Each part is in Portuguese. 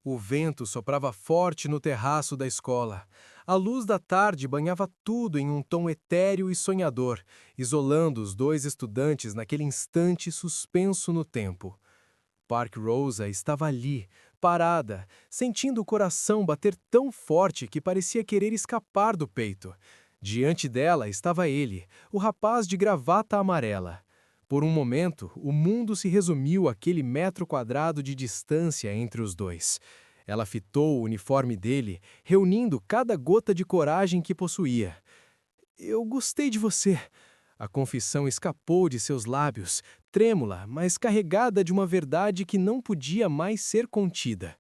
O vento soprava forte no terraço da escola. A luz da tarde banhava tudo em um tom etéreo e sonhador, isolando os dois estudantes naquele instante suspenso no tempo. Park Rosa estava ali, parada, sentindo o coração bater tão forte que parecia querer escapar do peito. Diante dela estava ele, o rapaz de gravata amarela. Por um momento, o mundo se resumiu àquele metro quadrado de distância entre os dois. Ela fitou o uniforme dele, reunindo cada gota de coragem que possuía. Eu gostei de você. A confissão escapou de seus lábios, trêmula, mas carregada de uma verdade que não podia mais ser contida.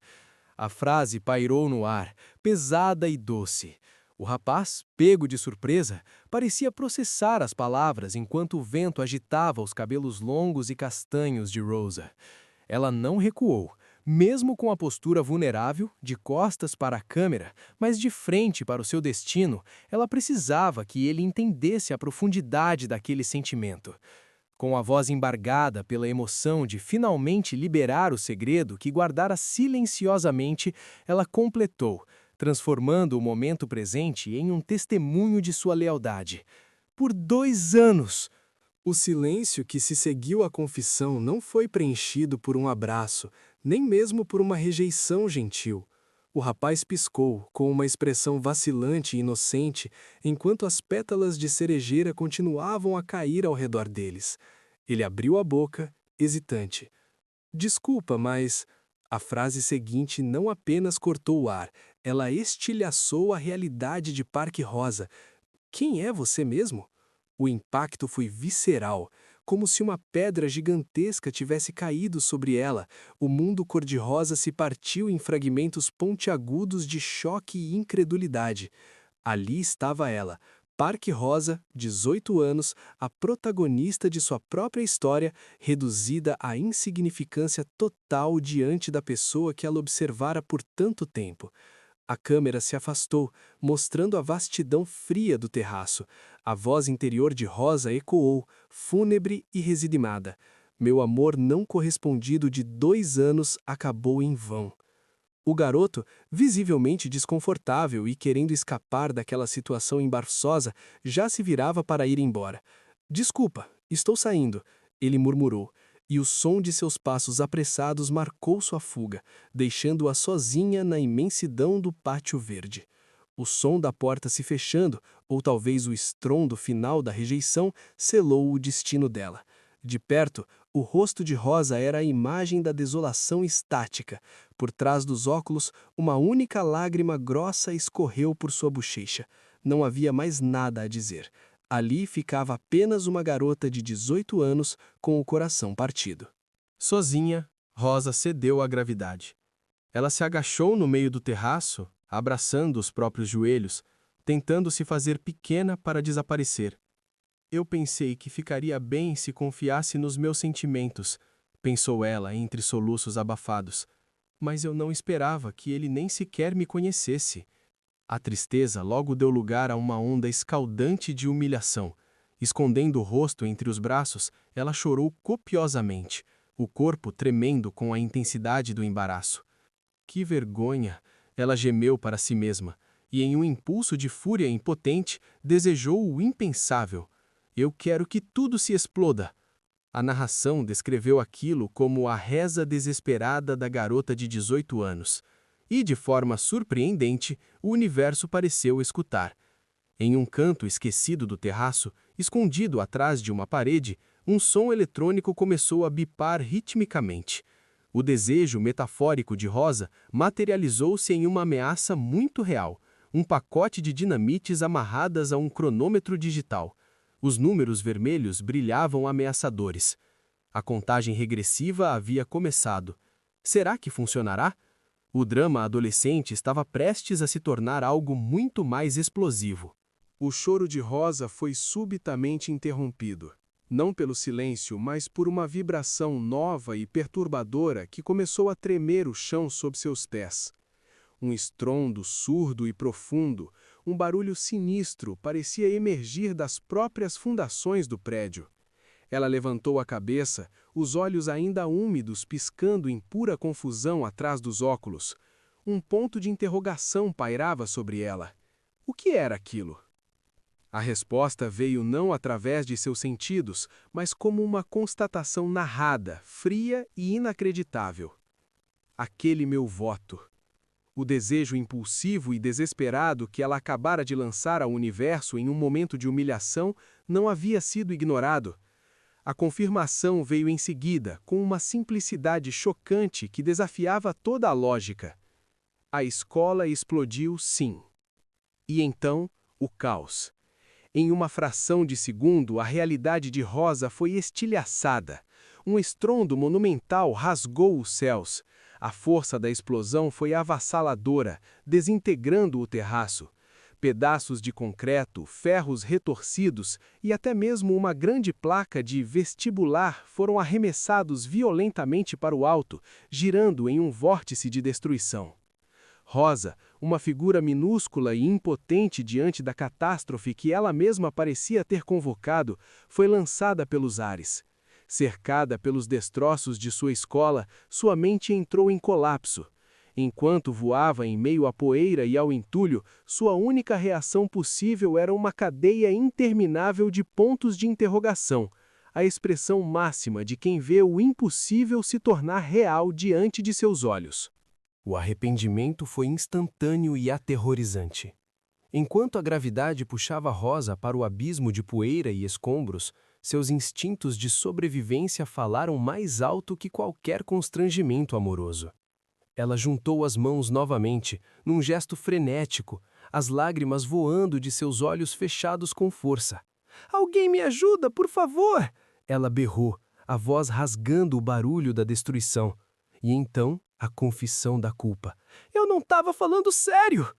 A frase pairou no ar, pesada e doce. O rapaz, pego de surpresa, parecia processar as palavras enquanto o vento agitava os cabelos longos e castanhos de Rosa. Ela não recuou, mesmo com a postura vulnerável, de costas para a câmera, mas de frente para o seu destino, ela precisava que ele entendesse a profundidade daquele sentimento. Com a voz embargada pela emoção de finalmente liberar o segredo que guardara silenciosamente, ela completou, transformando o momento presente em um testemunho de sua lealdade. Por 2 anos! O silêncio que se seguiu à confissão não foi preenchido por um abraço, nem mesmo por uma rejeição gentil. O rapaz piscou, com uma expressão vacilante e inocente, enquanto as pétalas de cerejeira continuavam a cair ao redor deles. Ele abriu a boca, hesitante. Desculpa, mas... A frase seguinte não apenas cortou o ar, ela estilhaçou a realidade de Parque Rosa. Quem é você mesmo? O impacto foi visceral, como se uma pedra gigantesca tivesse caído sobre ela. O mundo cor-de-rosa se partiu em fragmentos pontiagudos de choque e incredulidade. Ali estava ela, Parque Rosa, 18 anos, a protagonista de sua própria história, reduzida à insignificância total diante da pessoa que ela observara por tanto tempo. A câmera se afastou, mostrando a vastidão fria do terraço. A voz interior de Rosa ecoou, fúnebre e residimada. Meu amor não correspondido de 2 anos acabou em vão. O garoto, visivelmente desconfortável e querendo escapar daquela situação embaraçosa, já se virava para ir embora. Desculpa, estou saindo, ele murmurou, e o som de seus passos apressados marcou sua fuga, deixando-a sozinha na imensidão do pátio verde. O som da porta se fechando, ou talvez o estrondo final da rejeição, selou o destino dela. De perto, o rosto de Rosa era a imagem da desolação estática. Por trás dos óculos, uma única lágrima grossa escorreu por sua bochecha. Não havia mais nada a dizer. Ali ficava apenas uma garota de 18 anos com o coração partido. Sozinha, Rosa cedeu à gravidade. Ela se agachou no meio do terraço, abraçando os próprios joelhos, tentando se fazer pequena para desaparecer. Eu pensei que ficaria bem se confiasse nos meus sentimentos, pensou ela entre soluços abafados. Mas eu não esperava que ele nem sequer me conhecesse. A tristeza logo deu lugar a uma onda escaldante de humilhação. Escondendo o rosto entre os braços, ela chorou copiosamente, o corpo tremendo com a intensidade do embaraço. Que vergonha! Ela gemeu para si mesma, e em um impulso de fúria impotente, desejou o impensável. Eu quero que tudo se exploda. A narração descreveu aquilo como a reza desesperada da garota de 18 anos. E, de forma surpreendente, o universo pareceu escutar. Em um canto esquecido do terraço, escondido atrás de uma parede, um som eletrônico começou a bipar ritmicamente. O desejo metafórico de Rosa materializou-se em uma ameaça muito real, um pacote de dinamites amarradas a um cronômetro digital. Os números vermelhos brilhavam ameaçadores. A contagem regressiva havia começado. Será que funcionará? O drama adolescente estava prestes a se tornar algo muito mais explosivo. O choro de Rosa foi subitamente interrompido. Não pelo silêncio, mas por uma vibração nova e perturbadora que começou a tremer o chão sob seus pés. Um estrondo surdo e profundo, um barulho sinistro parecia emergir das próprias fundações do prédio. Ela levantou a cabeça, os olhos ainda úmidos piscando em pura confusão atrás dos óculos. Um ponto de interrogação pairava sobre ela. O que era aquilo? A resposta veio não através de seus sentidos, mas como uma constatação narrada, fria e inacreditável. Aquele meu voto. O desejo impulsivo e desesperado que ela acabara de lançar ao universo em um momento de humilhação não havia sido ignorado. A confirmação veio em seguida, com uma simplicidade chocante que desafiava toda a lógica. A escola explodiu, sim. E então, o caos. Em uma fração de segundo, a realidade de Rosa foi estilhaçada. Um estrondo monumental rasgou os céus. A força da explosão foi avassaladora, desintegrando o terraço. Pedaços de concreto, ferros retorcidos e até mesmo uma grande placa de vestibular foram arremessados violentamente para o alto, girando em um vórtice de destruição. Rosa, uma figura minúscula e impotente diante da catástrofe que ela mesma parecia ter convocado, foi lançada pelos ares. Cercada pelos destroços de sua escola, sua mente entrou em colapso. Enquanto voava em meio à poeira e ao entulho, sua única reação possível era uma cadeia interminável de pontos de interrogação, a expressão máxima de quem vê o impossível se tornar real diante de seus olhos. O arrependimento foi instantâneo e aterrorizante. Enquanto a gravidade puxava Rosa para o abismo de poeira e escombros, seus instintos de sobrevivência falaram mais alto que qualquer constrangimento amoroso. Ela juntou as mãos novamente, num gesto frenético, as lágrimas voando de seus olhos fechados com força. "Alguém me ajuda, por favor!" Ela berrou, a voz rasgando o barulho da destruição. E então, a confissão da culpa. "Eu não estava falando sério!"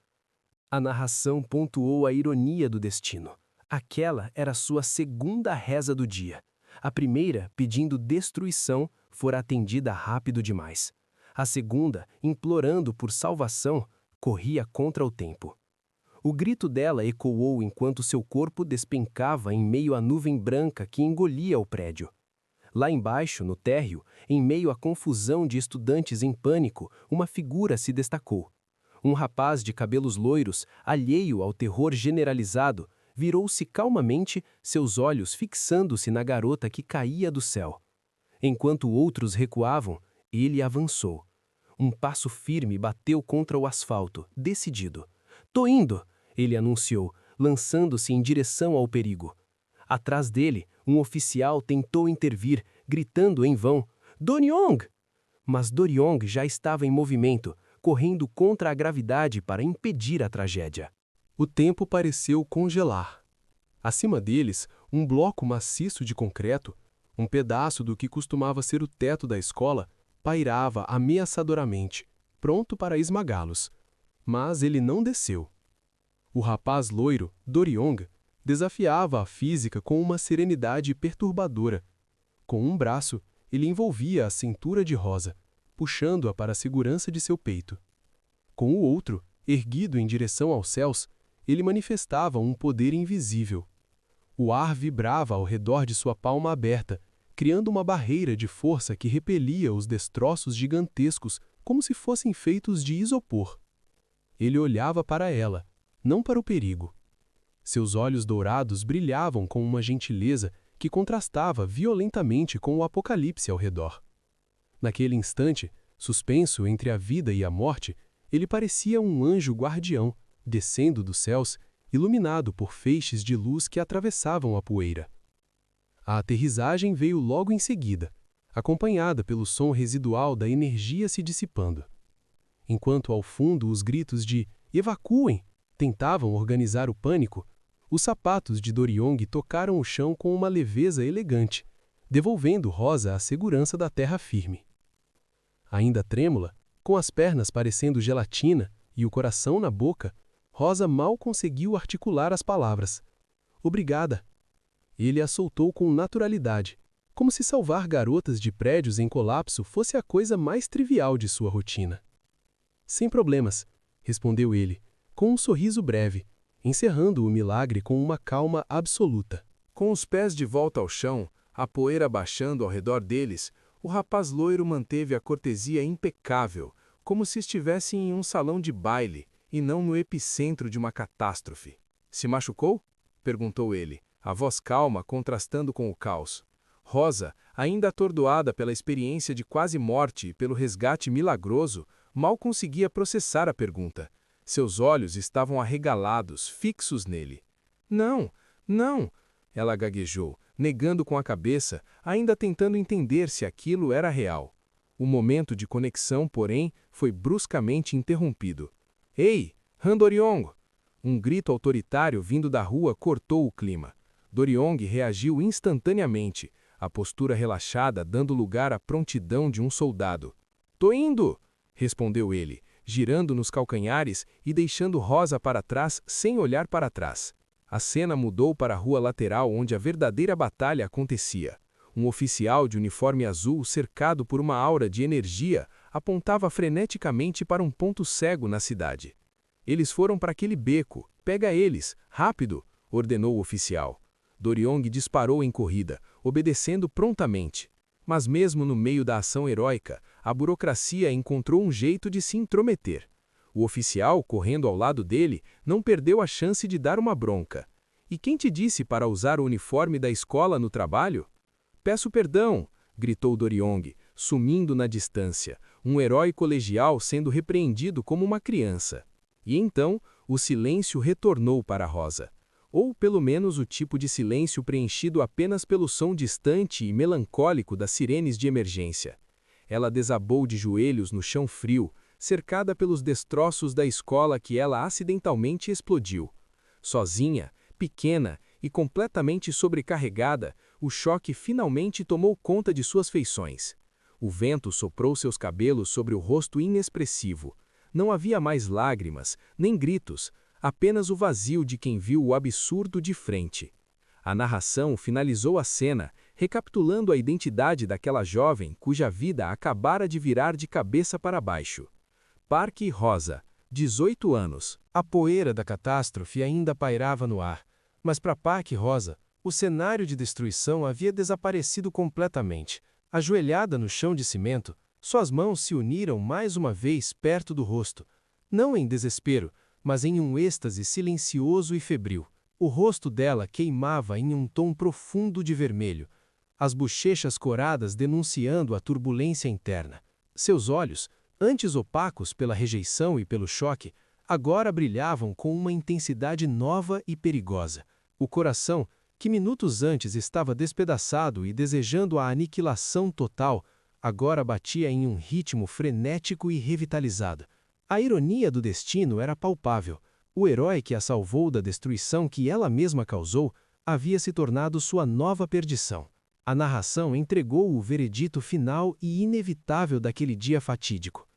A narração pontuou a ironia do destino. Aquela era sua segunda reza do dia. A primeira, pedindo destruição, fora atendida rápido demais. A segunda, implorando por salvação, corria contra o tempo. O grito dela ecoou enquanto seu corpo despencava em meio à nuvem branca que engolia o prédio. Lá embaixo, no térreo, em meio à confusão de estudantes em pânico, uma figura se destacou. Um rapaz de cabelos loiros, alheio ao terror generalizado, virou-se calmamente, seus olhos fixando-se na garota que caía do céu. Enquanto outros recuavam, ele avançou. Um passo firme bateu contra o asfalto, decidido. "Tô indo!" ele anunciou, lançando-se em direção ao perigo. Atrás dele, um oficial tentou intervir, gritando em vão, "Doryong!" Mas Doryong já estava em movimento, correndo contra a gravidade para impedir a tragédia. O tempo pareceu congelar. Acima deles, um bloco maciço de concreto, um pedaço do que costumava ser o teto da escola, pairava ameaçadoramente, pronto para esmagá-los. Mas ele não desceu. O rapaz loiro, Doryong, desafiava a física com uma serenidade perturbadora. Com um braço, ele envolvia a cintura de Rosa, puxando-a para a segurança de seu peito. Com o outro, erguido em direção aos céus, ele manifestava um poder invisível. O ar vibrava ao redor de sua palma aberta, criando uma barreira de força que repelia os destroços gigantescos como se fossem feitos de isopor. Ele olhava para ela, não para o perigo. Seus olhos dourados brilhavam com uma gentileza que contrastava violentamente com o apocalipse ao redor. Naquele instante, suspenso entre a vida e a morte, ele parecia um anjo guardião, descendo dos céus, iluminado por feixes de luz que atravessavam a poeira. A aterrissagem veio logo em seguida, acompanhada pelo som residual da energia se dissipando. Enquanto ao fundo os gritos de "Evacuem!" tentavam organizar o pânico, os sapatos de Doryong tocaram o chão com uma leveza elegante, devolvendo Rosa à segurança da terra firme. Ainda trêmula, com as pernas parecendo gelatina e o coração na boca, Rosa mal conseguiu articular as palavras. "Obrigada." Ele a soltou com naturalidade, como se salvar garotas de prédios em colapso fosse a coisa mais trivial de sua rotina. "Sem problemas", respondeu ele, com um sorriso breve, encerrando o milagre com uma calma absoluta. Com os pés de volta ao chão, a poeira baixando ao redor deles, o rapaz loiro manteve a cortesia impecável, como se estivesse em um salão de baile e não no epicentro de uma catástrofe. Se machucou? Perguntou ele, a voz calma contrastando com o caos. Rosa, ainda atordoada pela experiência de quase morte e pelo resgate milagroso, mal conseguia processar a pergunta. Seus olhos estavam arregalados, fixos nele. Não, não, ela gaguejou, negando com a cabeça, ainda tentando entender se aquilo era real. O momento de conexão, porém, foi bruscamente interrompido. Ei, Han Doryong! Um grito autoritário vindo da rua cortou o clima. Doryong reagiu instantaneamente, a postura relaxada dando lugar à prontidão de um soldado. Tô indo! Respondeu ele, girando nos calcanhares e deixando Rosa para trás sem olhar para trás. A cena mudou para a rua lateral onde a verdadeira batalha acontecia. Um oficial de uniforme azul, cercado por uma aura de energia, apontava freneticamente para um ponto cego na cidade. Eles foram para aquele beco. Pega eles, rápido! Ordenou o oficial. Doryong disparou em corrida, obedecendo prontamente. Mas mesmo no meio da ação heróica, a burocracia encontrou um jeito de se intrometer. O oficial, correndo ao lado dele, não perdeu a chance de dar uma bronca. E quem te disse para usar o uniforme da escola no trabalho? Peço perdão, gritou Doryong, sumindo na distância, um herói colegial sendo repreendido como uma criança. E então, o silêncio retornou para Rosa. Ou pelo menos o tipo de silêncio preenchido apenas pelo som distante e melancólico das sirenes de emergência. Ela desabou de joelhos no chão frio, cercada pelos destroços da escola que ela acidentalmente explodiu. Sozinha, pequena e completamente sobrecarregada, o choque finalmente tomou conta de suas feições. O vento soprou seus cabelos sobre o rosto inexpressivo. Não havia mais lágrimas, nem gritos, apenas o vazio de quem viu o absurdo de frente. A narração finalizou a cena, recapitulando a identidade daquela jovem cuja vida acabara de virar de cabeça para baixo. Park Rosa, 18 anos. A poeira da catástrofe ainda pairava no ar, mas para Park Rosa, o cenário de destruição havia desaparecido completamente. Ajoelhada no chão de cimento, suas mãos se uniram mais uma vez perto do rosto, não em desespero, mas em um êxtase silencioso e febril. O rosto dela queimava em um tom profundo de vermelho, as bochechas coradas denunciando a turbulência interna. Seus olhos, antes opacos pela rejeição e pelo choque, agora brilhavam com uma intensidade nova e perigosa. O coração, que minutos antes estava despedaçado e desejando a aniquilação total, agora batia em um ritmo frenético e revitalizado. A ironia do destino era palpável. O herói que a salvou da destruição que ela mesma causou havia se tornado sua nova perdição. A narração entregou o veredito final e inevitável daquele dia fatídico.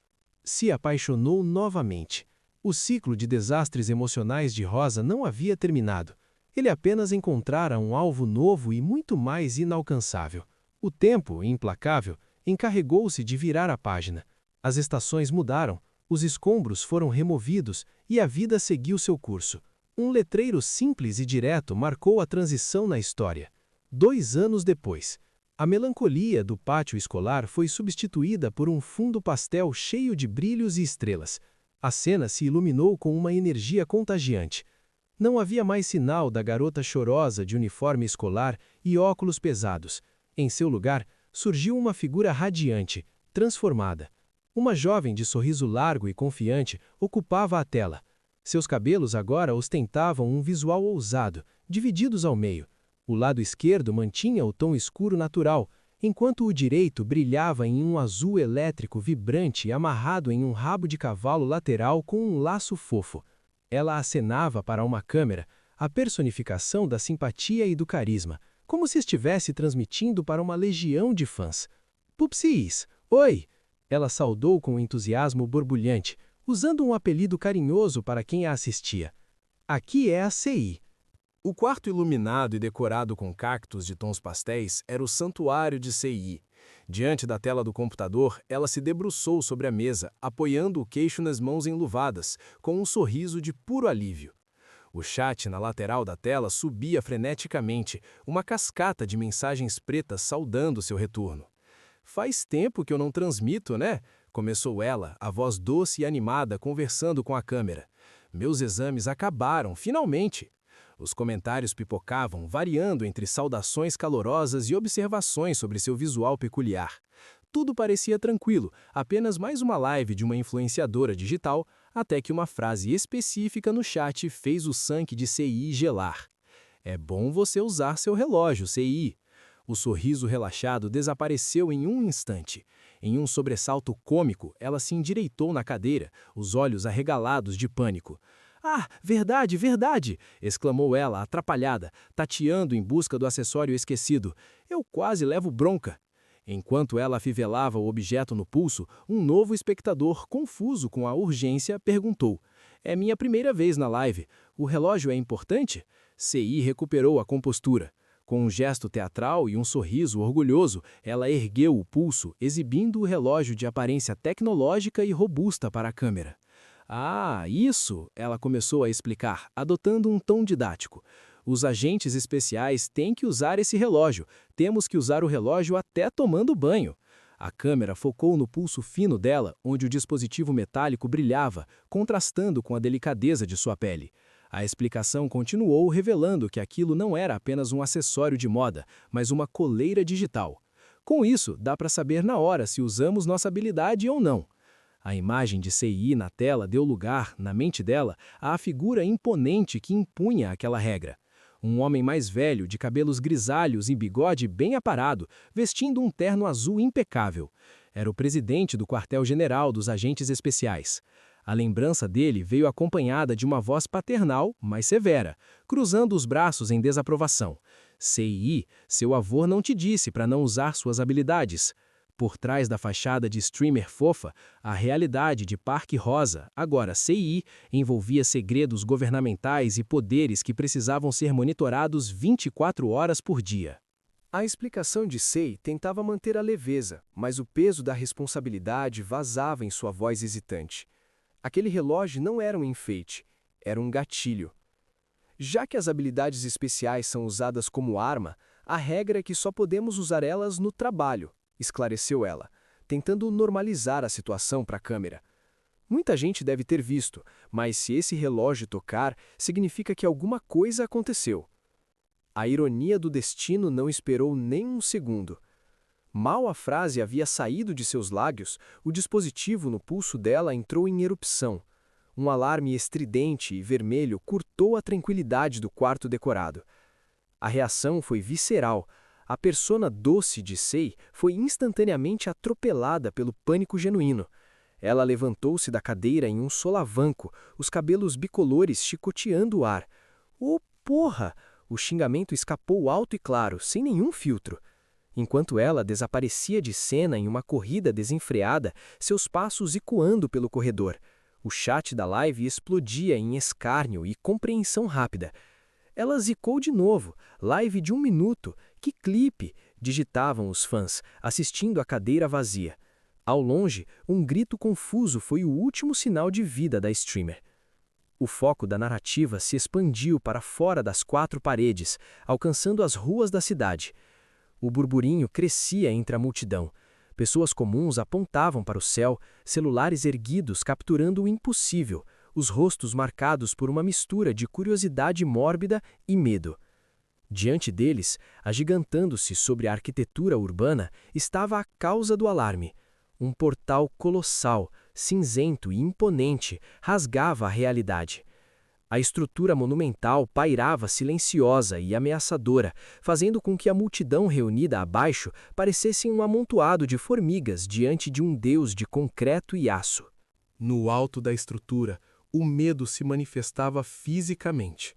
Se apaixonou novamente. O ciclo de desastres emocionais de Rosa não havia terminado. Ele apenas encontrara um alvo novo e muito mais inalcançável. O tempo, implacável, encarregou-se de virar a página. As estações mudaram, os escombros foram removidos e a vida seguiu seu curso. Um letreiro simples e direto marcou a transição na história. 2 anos depois, a melancolia do pátio escolar foi substituída por um fundo pastel cheio de brilhos e estrelas. A cena se iluminou com uma energia contagiante. Não havia mais sinal da garota chorosa de uniforme escolar e óculos pesados. Em seu lugar, surgiu uma figura radiante, transformada. Uma jovem de sorriso largo e confiante ocupava a tela. Seus cabelos agora ostentavam um visual ousado, divididos ao meio. O lado esquerdo mantinha o tom escuro natural, enquanto o direito brilhava em um azul elétrico vibrante amarrado em um rabo de cavalo lateral com um laço fofo. Ela acenava para uma câmera, a personificação da simpatia e do carisma, como se estivesse transmitindo para uma legião de fãs. Pupsis, oi! Ela saudou com entusiasmo borbulhante, usando um apelido carinhoso para quem a assistia. Aqui é a CI. O quarto iluminado e decorado com cactos de tons pastéis era o santuário de CI. Diante da tela do computador, ela se debruçou sobre a mesa, apoiando o queixo nas mãos enluvadas, com um sorriso de puro alívio. O chat na lateral da tela subia freneticamente, uma cascata de mensagens pretas saudando seu retorno. Faz tempo que eu não transmito, né? começou ela, a voz doce e animada conversando com a câmera. Meus exames acabaram, finalmente! Os comentários pipocavam, variando entre saudações calorosas e observações sobre seu visual peculiar. Tudo parecia tranquilo, apenas mais uma live de uma influenciadora digital, até que uma frase específica no chat fez o sangue de CI gelar. É bom você usar seu relógio, CI. O sorriso relaxado desapareceu em um instante. Em um sobressalto cômico, ela se endireitou na cadeira, os olhos arregalados de pânico. "Ah, verdade, verdade!" exclamou ela, atrapalhada, tateando em busca do acessório esquecido. "Eu quase levo bronca." Enquanto ela afivelava o objeto no pulso, um novo espectador, confuso com a urgência, perguntou: "É minha primeira vez na live. O relógio é importante?" CI recuperou a compostura. Com um gesto teatral e um sorriso orgulhoso, ela ergueu o pulso, exibindo o relógio de aparência tecnológica e robusta para a câmera. "Ah, isso!" ela começou a explicar, adotando um tom didático. "Os agentes especiais têm que usar esse relógio. Temos que usar o relógio até tomando banho." A câmera focou no pulso fino dela, onde o dispositivo metálico brilhava, contrastando com a delicadeza de sua pele. A explicação continuou revelando que aquilo não era apenas um acessório de moda, mas uma coleira digital. Com isso, dá para saber na hora se usamos nossa habilidade ou não. A imagem de CI na tela deu lugar, na mente dela, à figura imponente que impunha aquela regra. Um homem mais velho, de cabelos grisalhos e bigode bem aparado, vestindo um terno azul impecável. Era o presidente do quartel-general dos agentes especiais. A lembrança dele veio acompanhada de uma voz paternal, mas severa, cruzando os braços em desaprovação. "CI, seu avô não te disse para não usar suas habilidades." Por trás da fachada de streamer fofa, a realidade de Parque Rosa, agora CI, envolvia segredos governamentais e poderes que precisavam ser monitorados 24 horas por dia. A explicação de Sei tentava manter a leveza, mas o peso da responsabilidade vazava em sua voz hesitante. Aquele relógio não era um enfeite, era um gatilho. Já que as habilidades especiais são usadas como arma, a regra é que só podemos usar elas no trabalho, esclareceu ela, tentando normalizar a situação para a câmera. Muita gente deve ter visto, mas se esse relógio tocar, significa que alguma coisa aconteceu. A ironia do destino não esperou nem um segundo. Mal a frase havia saído de seus lábios, o dispositivo no pulso dela entrou em erupção. Um alarme estridente e vermelho curtou a tranquilidade do quarto decorado. A reação foi visceral. A persona doce de Sei foi instantaneamente atropelada pelo pânico genuíno. Ela levantou-se da cadeira em um solavanco, os cabelos bicolores chicoteando o ar. "Oh, porra!" O xingamento escapou alto e claro, sem nenhum filtro. Enquanto ela desaparecia de cena em uma corrida desenfreada, seus passos ecoando pelo corredor. O chat da live explodia em escárnio e compreensão rápida. Ela zicou de novo, live de 1 minuto, que clipe, digitavam os fãs, assistindo a cadeira vazia. Ao longe, um grito confuso foi o último sinal de vida da streamer. O foco da narrativa se expandiu para fora das 4 paredes, alcançando as ruas da cidade. O burburinho crescia entre a multidão. Pessoas comuns apontavam para o céu, celulares erguidos capturando o impossível, os rostos marcados por uma mistura de curiosidade mórbida e medo. Diante deles, agigantando-se sobre a arquitetura urbana, estava a causa do alarme. Um portal colossal, cinzento e imponente, rasgava a realidade. A estrutura monumental pairava silenciosa e ameaçadora, fazendo com que a multidão reunida abaixo parecesse um amontoado de formigas diante de um deus de concreto e aço. No alto da estrutura, o medo se manifestava fisicamente.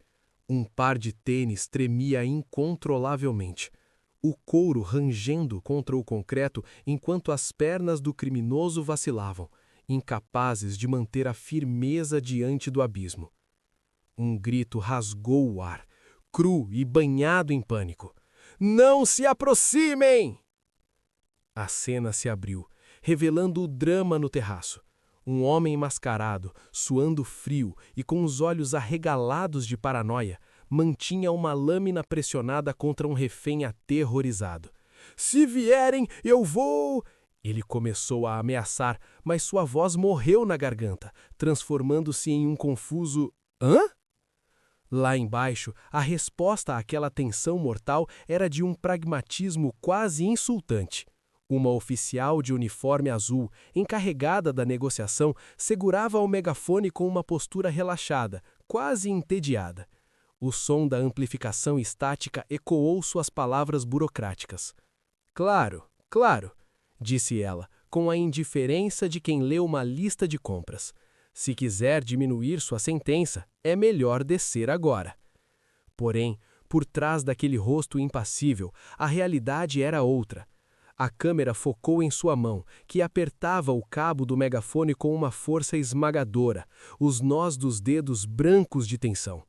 Um par de tênis tremia incontrolavelmente. O couro rangendo contra o concreto enquanto as pernas do criminoso vacilavam, incapazes de manter a firmeza diante do abismo. Um grito rasgou o ar, cru e banhado em pânico. "Não se aproximem!" A cena se abriu, revelando o drama no terraço. Um homem mascarado, suando frio e com os olhos arregalados de paranoia, mantinha uma lâmina pressionada contra um refém aterrorizado. "Se vierem, eu vou..." Ele começou a ameaçar, mas sua voz morreu na garganta, transformando-se em um confuso "hã?". Lá embaixo, a resposta àquela tensão mortal era de um pragmatismo quase insultante. Uma oficial de uniforme azul, encarregada da negociação, segurava o megafone com uma postura relaxada, quase entediada. O som da amplificação estática ecoou suas palavras burocráticas. "Claro, claro", disse ela, com a indiferença de quem lê uma lista de compras. "Se quiser diminuir sua sentença, é melhor descer agora." Porém, por trás daquele rosto impassível, a realidade era outra. A câmera focou em sua mão, que apertava o cabo do megafone com uma força esmagadora, os nós dos dedos brancos de tensão.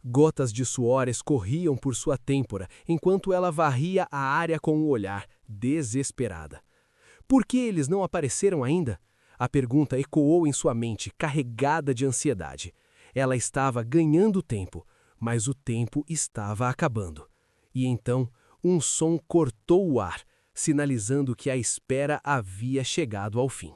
Gotas de suor escorriam por sua têmpora, enquanto ela varria a área com o olhar, desesperada. Por que eles não apareceram ainda? A pergunta ecoou em sua mente, carregada de ansiedade. Ela estava ganhando tempo, mas o tempo estava acabando. E então, um som cortou o ar, sinalizando que a espera havia chegado ao fim.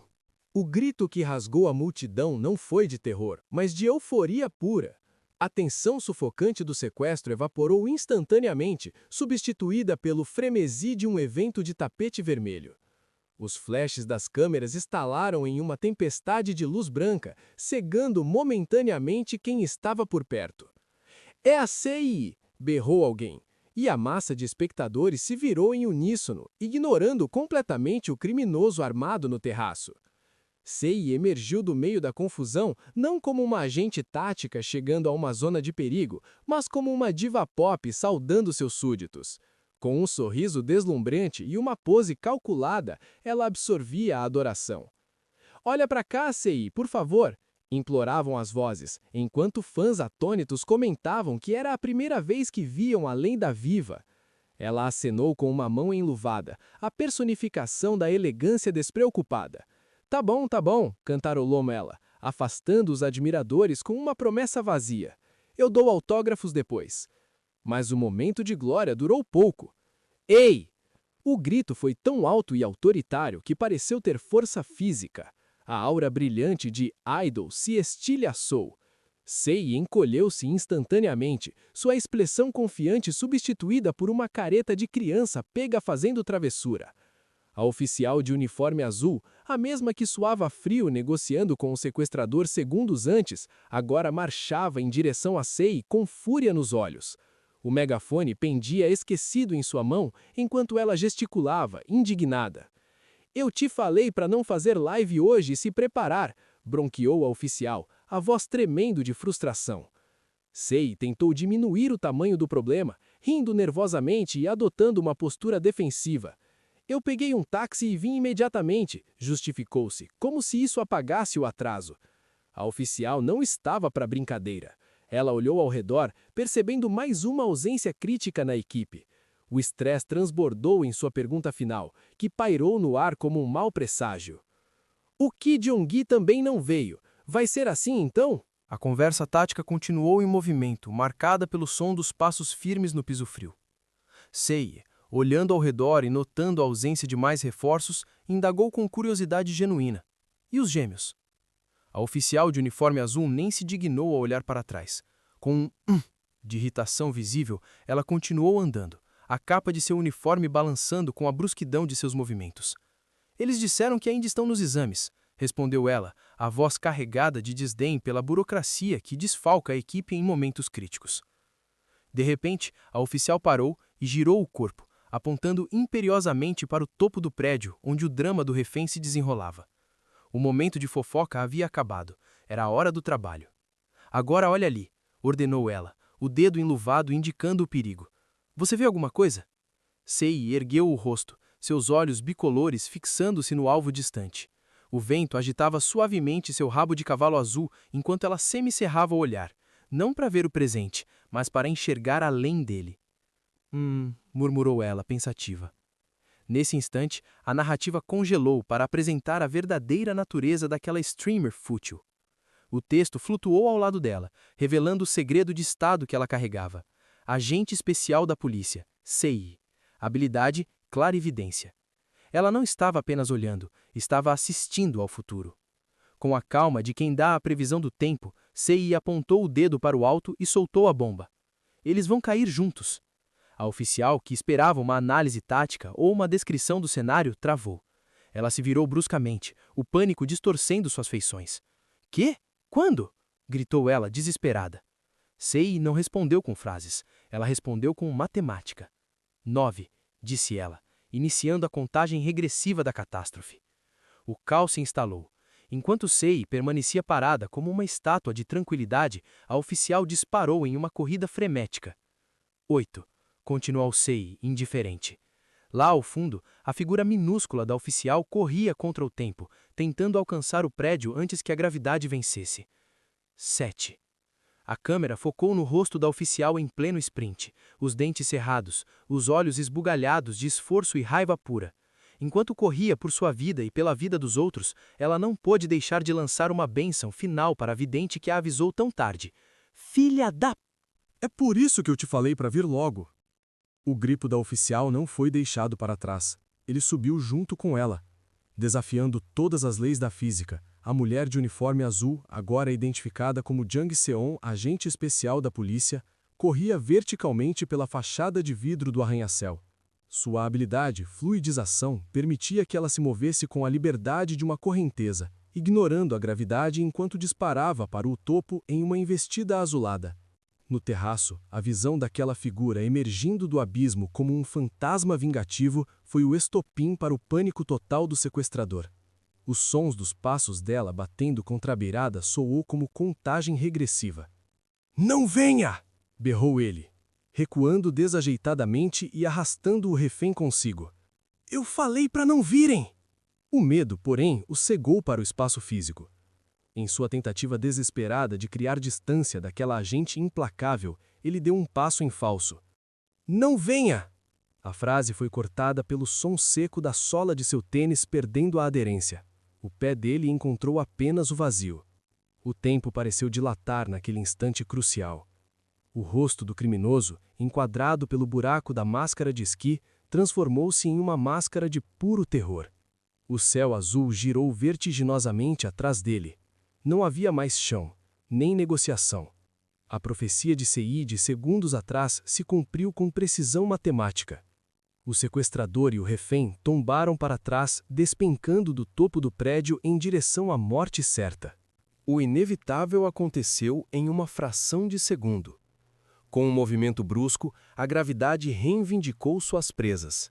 O grito que rasgou a multidão não foi de terror, mas de euforia pura. A tensão sufocante do sequestro evaporou instantaneamente, substituída pelo frenesi de um evento de tapete vermelho. Os flashes das câmeras estalaram em uma tempestade de luz branca, cegando momentaneamente quem estava por perto. "É a CI!", berrou alguém, e a massa de espectadores se virou em uníssono, ignorando completamente o criminoso armado no terraço. CI emergiu do meio da confusão não como uma agente tática chegando a uma zona de perigo, mas como uma diva pop saudando seus súditos. Com um sorriso deslumbrante e uma pose calculada, ela absorvia a adoração. "Olha pra cá, CI, por favor!", imploravam as vozes, enquanto fãs atônitos comentavam que era a primeira vez que viam além da viva. Ela acenou com uma mão enluvada, a personificação da elegância despreocupada. Tá bom", cantarolou ela, afastando os admiradores com uma promessa vazia. "Eu dou autógrafos depois." Mas o momento de glória durou pouco. "Ei!" O grito foi tão alto e autoritário que pareceu ter força física. A aura brilhante de idol se estilhaçou. Sei encolheu-se instantaneamente, sua expressão confiante substituída por uma careta de criança pega fazendo travessura. A oficial de uniforme azul, a mesma que suava frio negociando com o sequestrador segundos antes, agora marchava em direção a Sei com fúria nos olhos. O megafone pendia esquecido em sua mão, enquanto ela gesticulava, indignada. "Eu te falei para não fazer live hoje e se preparar", bronqueou a oficial, a voz tremendo de frustração. Sei tentou diminuir o tamanho do problema, rindo nervosamente e adotando uma postura defensiva. "Eu peguei um táxi e vim imediatamente", justificou-se, como se isso apagasse o atraso. A oficial não estava para brincadeira. Ela olhou ao redor, percebendo mais uma ausência crítica na equipe. O estresse transbordou em sua pergunta final, que pairou no ar como um mau presságio. "O Ki Jong-gi também não veio. Vai ser assim então?" A conversa tática continuou em movimento, marcada pelo som dos passos firmes no piso frio. Sei, olhando ao redor e notando a ausência de mais reforços, indagou com curiosidade genuína. "E os gêmeos?" A oficial de uniforme azul nem se dignou a olhar para trás. Com um de irritação visível, ela continuou andando, a capa de seu uniforme balançando com a brusquidão de seus movimentos. "Eles disseram que ainda estão nos exames", respondeu ela, a voz carregada de desdém pela burocracia que desfalca a equipe em momentos críticos. De repente, a oficial parou e girou o corpo, apontando imperiosamente para o topo do prédio onde o drama do refém se desenrolava. O momento de fofoca havia acabado. Era a hora do trabalho. "Agora olha ali", ordenou ela, o dedo enluvado indicando o perigo. "Você vê alguma coisa?" Sei ergueu o rosto, seus olhos bicolores fixando-se no alvo distante. O vento agitava suavemente seu rabo de cavalo azul enquanto ela semicerrava o olhar, não para ver o presente, mas para enxergar além dele. Murmurou ela, pensativa. Nesse instante, a narrativa congelou para apresentar a verdadeira natureza daquela streamer fútil. O texto flutuou ao lado dela, revelando o segredo de estado que ela carregava. Agente especial da polícia, CI. Habilidade, clarividência. Ela não estava apenas olhando, estava assistindo ao futuro. Com a calma de quem dá a previsão do tempo, Sei apontou o dedo para o alto e soltou a bomba. Eles vão cair juntos. A oficial, que esperava uma análise tática ou uma descrição do cenário, travou. Ela se virou bruscamente, o pânico distorcendo suas feições. Quê? Quando? Gritou ela, desesperada. Sei não respondeu com frases. Ela respondeu com matemática. 9, disse ela, iniciando a contagem regressiva da catástrofe. O caos se instalou. Enquanto Sei permanecia parada como uma estátua de tranquilidade, a oficial disparou em uma corrida frenética. 8, continuou Sei, indiferente. Lá ao fundo, a figura minúscula da oficial corria contra o tempo, tentando alcançar o prédio antes que a gravidade vencesse. 7. A câmera focou no rosto da oficial em pleno sprint, os dentes cerrados, os olhos esbugalhados de esforço e raiva pura. Enquanto corria por sua vida e pela vida dos outros, ela não pôde deixar de lançar uma bênção final para a vidente que a avisou tão tarde. Filha da... É por isso que eu te falei para vir logo. O grito da oficial não foi deixado para trás. Ele subiu junto com ela. Desafiando todas as leis da física, a mulher de uniforme azul, agora identificada como Jang Seon, agente especial da polícia, corria verticalmente pela fachada de vidro do arranha-céu. Sua habilidade, fluidização, permitia que ela se movesse com a liberdade de uma correnteza, ignorando a gravidade enquanto disparava para o topo em uma investida azulada. No terraço, a visão daquela figura emergindo do abismo como um fantasma vingativo foi o estopim para o pânico total do sequestrador. Os sons dos passos dela batendo contra a beirada soou como contagem regressiva. "Não venha!" berrou ele, recuando desajeitadamente e arrastando o refém consigo. "Eu falei para não virem!" O medo, porém, o cegou para o espaço físico. Em sua tentativa desesperada de criar distância daquela agente implacável, ele deu um passo em falso. "Não venha!" A frase foi cortada pelo som seco da sola de seu tênis perdendo a aderência. O pé dele encontrou apenas o vazio. O tempo pareceu dilatar naquele instante crucial. O rosto do criminoso, enquadrado pelo buraco da máscara de esqui, transformou-se em uma máscara de puro terror. O céu azul girou vertiginosamente atrás dele. Não havia mais chão, nem negociação. A profecia de Seid segundos atrás se cumpriu com precisão matemática. O sequestrador e o refém tombaram para trás, despencando do topo do prédio em direção à morte certa. O inevitável aconteceu em uma fração de segundo. Com um movimento brusco, a gravidade reivindicou suas presas.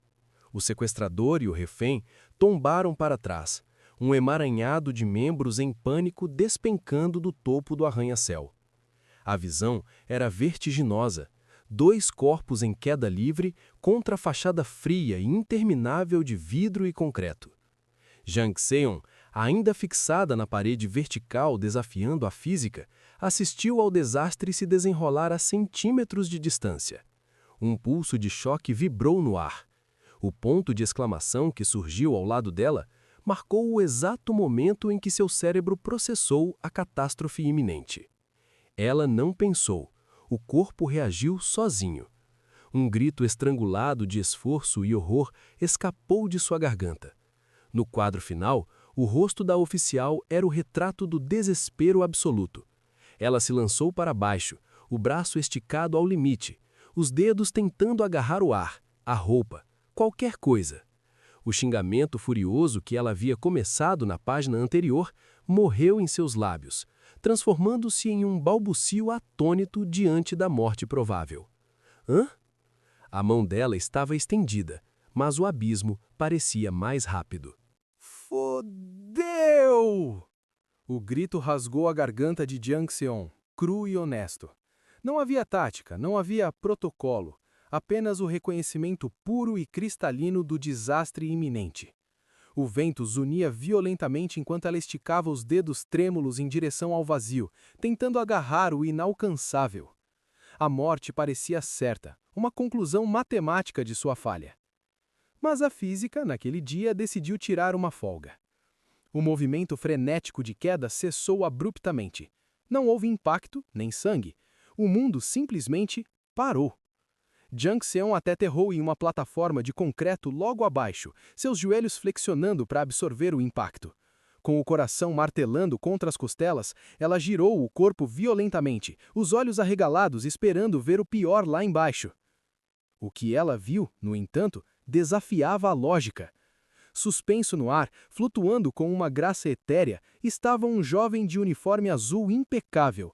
O sequestrador e o refém tombaram para trás, um emaranhado de membros em pânico despencando do topo do arranha-céu. A visão era vertiginosa, 2 corpos em queda livre contra a fachada fria e interminável de vidro e concreto. Jang Seon, ainda fixada na parede vertical desafiando a física, assistiu ao desastre se desenrolar a centímetros de distância. Um pulso de choque vibrou no ar. O ponto de exclamação que surgiu ao lado dela marcou o exato momento em que seu cérebro processou a catástrofe iminente. Ela não pensou. O corpo reagiu sozinho. Um grito estrangulado de esforço e horror escapou de sua garganta. No quadro final, o rosto da oficial era o retrato do desespero absoluto. Ela se lançou para baixo, o braço esticado ao limite, os dedos tentando agarrar o ar, a roupa, qualquer coisa. O xingamento furioso que ela havia começado na página anterior morreu em seus lábios, transformando-se em um balbucio atônito diante da morte provável. Hã? A mão dela estava estendida, mas o abismo parecia mais rápido. Fodeu! O grito rasgou a garganta de Jang Seon, cru e honesto. Não havia tática, não havia protocolo, apenas o reconhecimento puro e cristalino do desastre iminente. O vento zunia violentamente enquanto ela esticava os dedos trêmulos em direção ao vazio, tentando agarrar o inalcançável. A morte parecia certa, uma conclusão matemática de sua falha. Mas a física, naquele dia, decidiu tirar uma folga. O movimento frenético de queda cessou abruptamente. Não houve impacto, nem sangue. O mundo simplesmente parou. Jang Seon até aterrou em uma plataforma de concreto logo abaixo, seus joelhos flexionando para absorver o impacto. Com o coração martelando contra as costelas, ela girou o corpo violentamente, os olhos arregalados esperando ver o pior lá embaixo. O que ela viu, no entanto, desafiava a lógica. Suspenso no ar, flutuando com uma graça etérea, estava um jovem de uniforme azul impecável.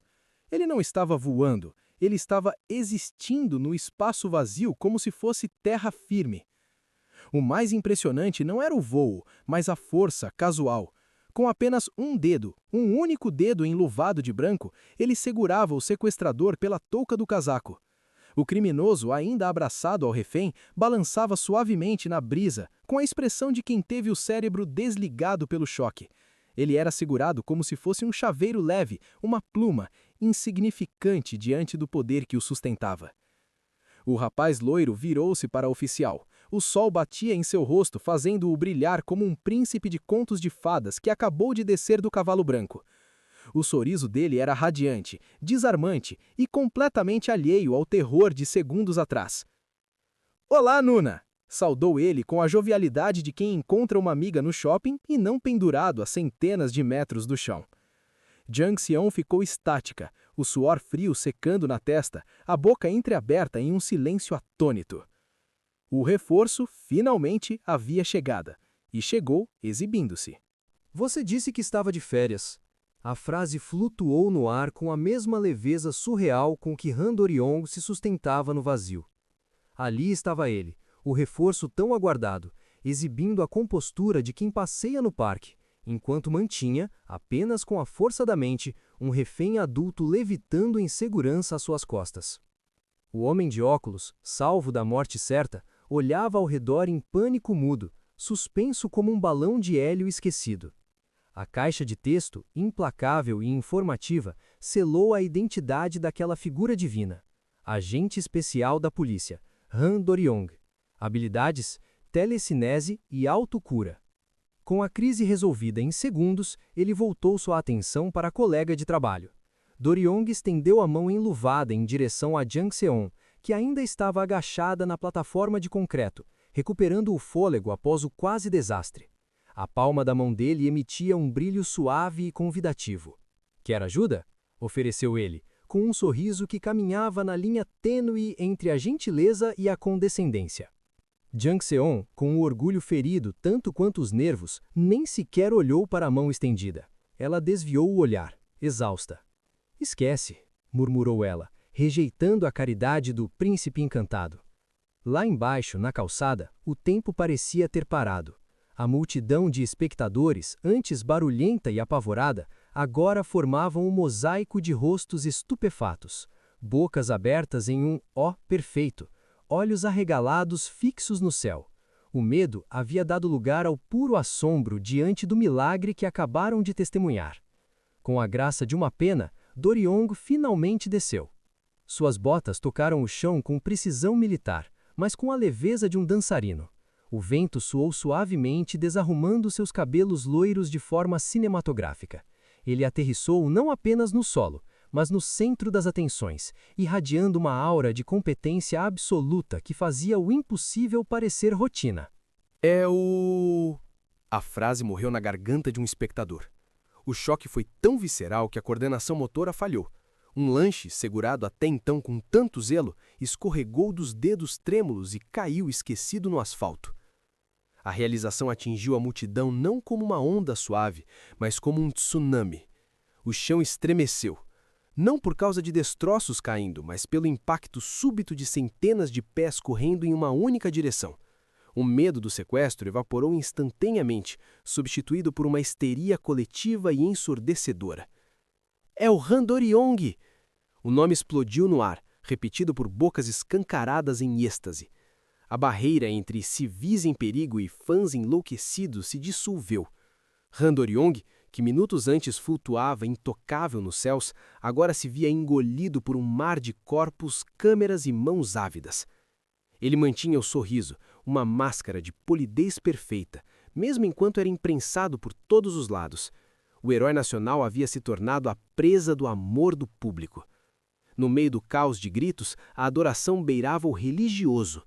Ele não estava voando, ele estava existindo no espaço vazio como se fosse terra firme. O mais impressionante não era o voo, mas a força casual. Com apenas um dedo, um único dedo enluvado de branco, ele segurava o sequestrador pela touca do casaco. O criminoso, ainda abraçado ao refém, balançava suavemente na brisa, com a expressão de quem teve o cérebro desligado pelo choque. Ele era segurado como se fosse um chaveiro leve, uma pluma, insignificante diante do poder que o sustentava. O rapaz loiro virou-se para o oficial. O sol batia em seu rosto, fazendo-o brilhar como um príncipe de contos de fadas que acabou de descer do cavalo branco. O sorriso dele era radiante, desarmante e completamente alheio ao terror de segundos atrás. "Olá, Nuna!" saudou ele com a jovialidade de quem encontra uma amiga no shopping e não pendurado a centenas de metros do chão. Jang Seon ficou estática, o suor frio secando na testa, a boca entreaberta em um silêncio atônito. O reforço, finalmente, havia chegado, e chegou exibindo-se. Você disse que estava de férias. A frase flutuou no ar com a mesma leveza surreal com que Han Do-ryong se sustentava no vazio. Ali estava ele, o reforço tão aguardado, exibindo a compostura de quem passeia no parque, enquanto mantinha, apenas com a força da mente, um refém adulto levitando em segurança às suas costas. O homem de óculos, salvo da morte certa, olhava ao redor em pânico mudo, suspenso como um balão de hélio esquecido. A caixa de texto, implacável e informativa, selou a identidade daquela figura divina. Agente especial da polícia, Han Do-ryong. Habilidades, telecinese e autocura. Com a crise resolvida em segundos, ele voltou sua atenção para a colega de trabalho. Do-ryong estendeu a mão enluvada em direção a Jang Seon, que ainda estava agachada na plataforma de concreto, recuperando o fôlego após o quase desastre. A palma da mão dele emitia um brilho suave e convidativo. "Quer ajuda?" ofereceu ele, com um sorriso que caminhava na linha tênue entre a gentileza e a condescendência. Jang Seon, com o orgulho ferido tanto quanto os nervos, nem sequer olhou para a mão estendida. Ela desviou o olhar, exausta. "Esquece", murmurou ela, rejeitando a caridade do príncipe encantado. Lá embaixo, na calçada, o tempo parecia ter parado. A multidão de espectadores, antes barulhenta e apavorada, agora formavam um mosaico de rostos estupefatos, bocas abertas em um ó perfeito, olhos arregalados fixos no céu. O medo havia dado lugar ao puro assombro diante do milagre que acabaram de testemunhar. Com a graça de uma pena, Do-ryong finalmente desceu. Suas botas tocaram o chão com precisão militar, mas com a leveza de um dançarino. O vento soou suavemente, desarrumando seus cabelos loiros de forma cinematográfica. Ele aterrissou não apenas no solo, mas no centro das atenções, irradiando uma aura de competência absoluta que fazia o impossível parecer rotina. "É o..." A frase morreu na garganta de um espectador. O choque foi tão visceral que a coordenação motora falhou. Um lanche, segurado até então com tanto zelo, escorregou dos dedos trêmulos e caiu esquecido no asfalto. A realização atingiu a multidão não como uma onda suave, mas como um tsunami. O chão estremeceu. Não por causa de destroços caindo, mas pelo impacto súbito de centenas de pés correndo em uma única direção. O medo do sequestro evaporou instantaneamente, substituído por uma histeria coletiva e ensurdecedora. "É o Han Do-ryong!" O nome explodiu no ar, repetido por bocas escancaradas em êxtase. A barreira entre civis em perigo e fãs enlouquecidos se dissolveu. Han Do-ryong, que minutos antes flutuava intocável nos céus, agora se via engolido por um mar de corpos, câmeras e mãos ávidas. Ele mantinha o sorriso, uma máscara de polidez perfeita, mesmo enquanto era imprensado por todos os lados. O herói nacional havia se tornado a presa do amor do público. No meio do caos de gritos, a adoração beirava o religioso.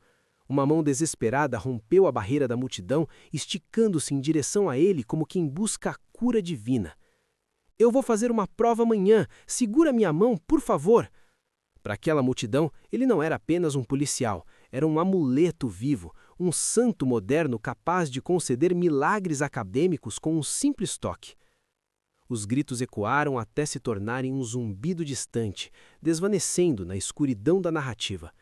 Uma mão desesperada rompeu a barreira da multidão, esticando-se em direção a ele como quem busca a cura divina. "Eu vou fazer uma prova amanhã. Segura minha mão, por favor." Para aquela multidão, ele não era apenas um policial, era um amuleto vivo, um santo moderno capaz de conceder milagres acadêmicos com um simples toque. Os gritos ecoaram até se tornarem um zumbido distante, desvanecendo na escuridão da narrativa.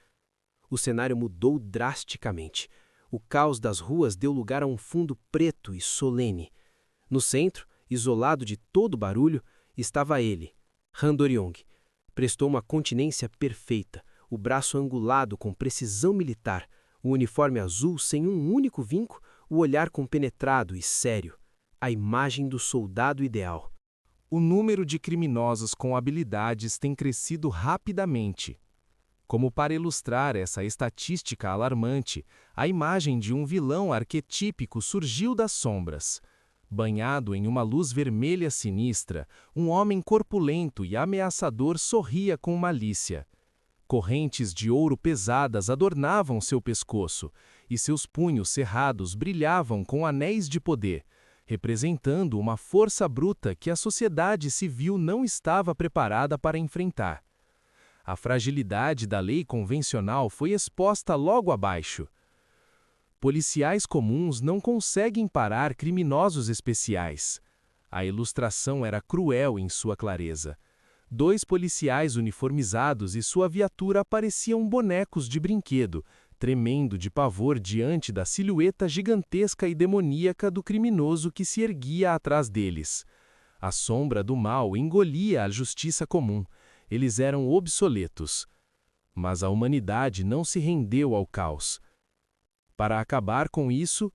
O cenário mudou drasticamente. O caos das ruas deu lugar a um fundo preto e solene. No centro, isolado de todo barulho, estava ele, Han Do-ryong. Prestou uma continência perfeita, o braço angulado com precisão militar, o uniforme azul sem um único vinco, o olhar compenetrado e sério, a imagem do soldado ideal. O número de criminosos com habilidades tem crescido rapidamente. Como para ilustrar essa estatística alarmante, a imagem de um vilão arquetípico surgiu das sombras. Banhado em uma luz vermelha sinistra, um homem corpulento e ameaçador sorria com malícia. Correntes de ouro pesadas adornavam seu pescoço, e seus punhos cerrados brilhavam com anéis de poder, representando uma força bruta que a sociedade civil não estava preparada para enfrentar. A fragilidade da lei convencional foi exposta logo abaixo. Policiais comuns não conseguem parar criminosos especiais. A ilustração era cruel em sua clareza. 2 policiais uniformizados e sua viatura pareciam bonecos de brinquedo, tremendo de pavor diante da silhueta gigantesca e demoníaca do criminoso que se erguia atrás deles. A sombra do mal engolia a justiça comum. Eles eram obsoletos. Mas a humanidade não se rendeu ao caos. Para acabar com isso,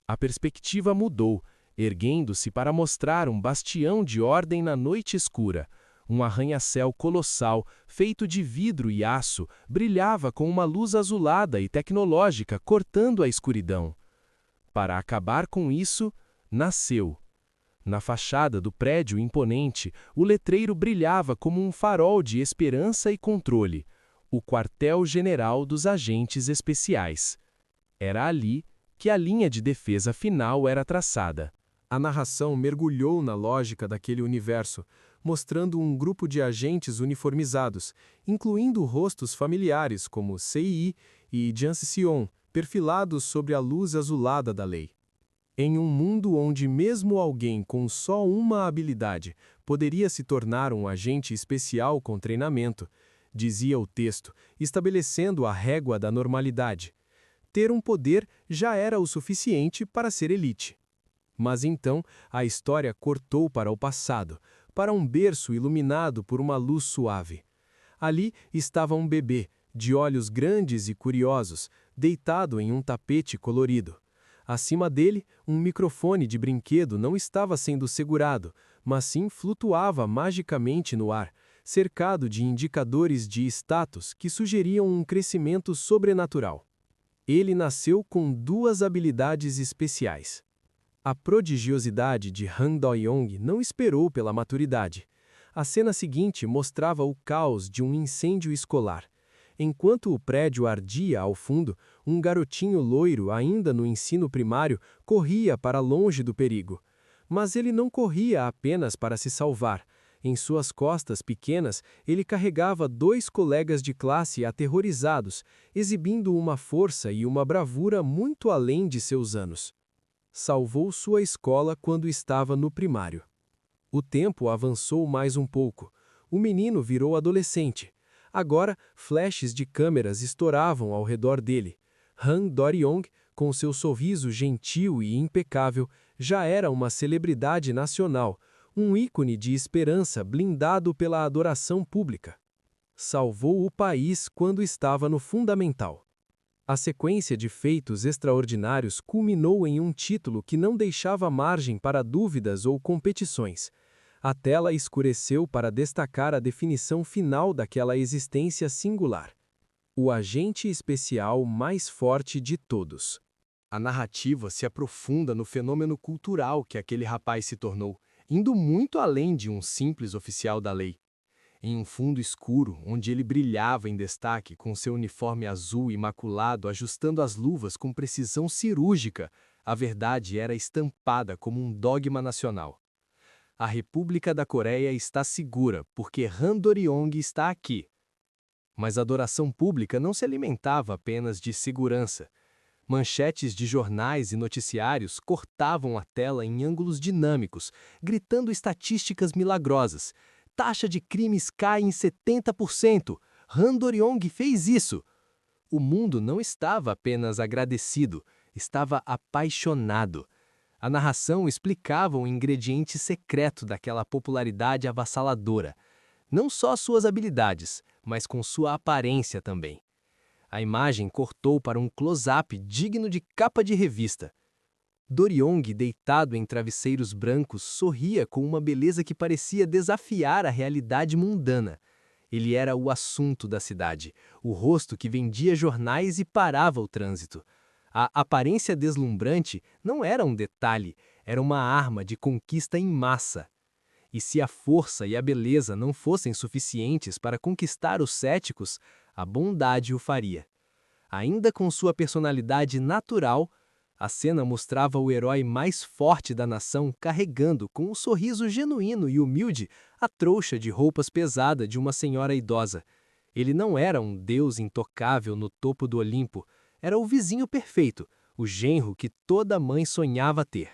a perspectiva mudou, erguendo-se para mostrar um bastião de ordem na noite escura. Um arranha-céu colossal, feito de vidro e aço, brilhava com uma luz azulada e tecnológica cortando a escuridão. Para acabar com isso, nasceu. Na fachada do prédio imponente, o letreiro brilhava como um farol de esperança e controle: o Quartel-General dos Agentes Especiais. Era ali que a linha de defesa final era traçada. A narração mergulhou na lógica daquele universo, mostrando um grupo de agentes uniformizados, incluindo rostos familiares como Sei e Jang Se-on, perfilados sobre a luz azulada da lei. Em um mundo onde mesmo alguém com só uma habilidade poderia se tornar um agente especial com treinamento, dizia o texto, estabelecendo a régua da normalidade. Ter um poder já era o suficiente para ser elite. Mas então a história cortou para o passado, para um berço iluminado por uma luz suave. Ali estava um bebê, de olhos grandes e curiosos, deitado em um tapete colorido. Acima dele, um microfone de brinquedo não estava sendo segurado, mas sim flutuava magicamente no ar, cercado de indicadores de status que sugeriam um crescimento sobrenatural. Ele nasceu com 2 habilidades especiais. A prodigiosidade de Han Do-ryong não esperou pela maturidade. A cena seguinte mostrava o caos de um incêndio escolar. Enquanto o prédio ardia ao fundo, um garotinho loiro, ainda no ensino primário, corria para longe do perigo. Mas ele não corria apenas para se salvar. Em suas costas pequenas, ele carregava 2 colegas de classe aterrorizados, exibindo uma força e uma bravura muito além de seus anos. Salvou sua escola quando estava no primário. O tempo avançou mais um pouco. O menino virou adolescente. Agora, flashes de câmeras estouravam ao redor dele. Han Do-ryong, com seu sorriso gentil e impecável, já era uma celebridade nacional, um ícone de esperança blindado pela adoração pública. Salvou o país quando estava no fundamental. A sequência de feitos extraordinários culminou em um título que não deixava margem para dúvidas ou competições. A tela escureceu para destacar a definição final daquela existência singular. O agente especial mais forte de todos. A narrativa se aprofunda no fenômeno cultural que aquele rapaz se tornou, indo muito além de um simples oficial da lei. Em um fundo escuro, onde ele brilhava em destaque com seu uniforme azul imaculado ajustando as luvas com precisão cirúrgica, a verdade era estampada como um dogma nacional. A República da Coreia está segura porque Han Do-ryong está aqui. Mas a adoração pública não se alimentava apenas de segurança. Manchetes de jornais e noticiários cortavam a tela em ângulos dinâmicos, gritando estatísticas milagrosas. Taxa de crimes cai em 70%. Han Do-ryong fez isso. O mundo não estava apenas agradecido, estava apaixonado. A narração explicava o ingrediente secreto daquela popularidade avassaladora. Não só suas habilidades, mas com sua aparência também. A imagem cortou para um close-up digno de capa de revista. Do-ryong, deitado em travesseiros brancos, sorria com uma beleza que parecia desafiar a realidade mundana. Ele era o assunto da cidade, o rosto que vendia jornais e parava o trânsito. A aparência deslumbrante não era um detalhe, era uma arma de conquista em massa. E se a força e a beleza não fossem suficientes para conquistar os céticos, a bondade o faria. Ainda com sua personalidade natural, a cena mostrava o herói mais forte da nação carregando, com um sorriso genuíno e humilde, a trouxa de roupas pesada de uma senhora idosa. Ele não era um deus intocável no topo do Olimpo, era o vizinho perfeito, o genro que toda mãe sonhava ter.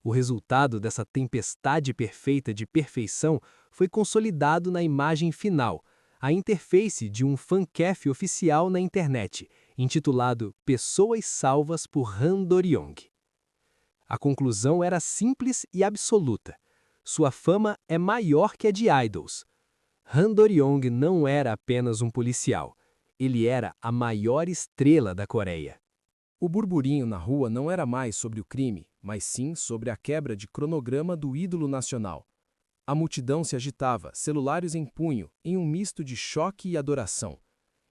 O resultado dessa tempestade perfeita de perfeição foi consolidado na imagem final, a interface de um fancaf oficial na internet, intitulado Pessoas Salvas por Han Do-ryong. A conclusão era simples e absoluta. Sua fama é maior que a de idols. Han Do-ryong não era apenas um policial, ele era a maior estrela da Coreia. O burburinho na rua não era mais sobre o crime, mas sim sobre a quebra de cronograma do ídolo nacional. A multidão se agitava, celulares em punho, em um misto de choque e adoração.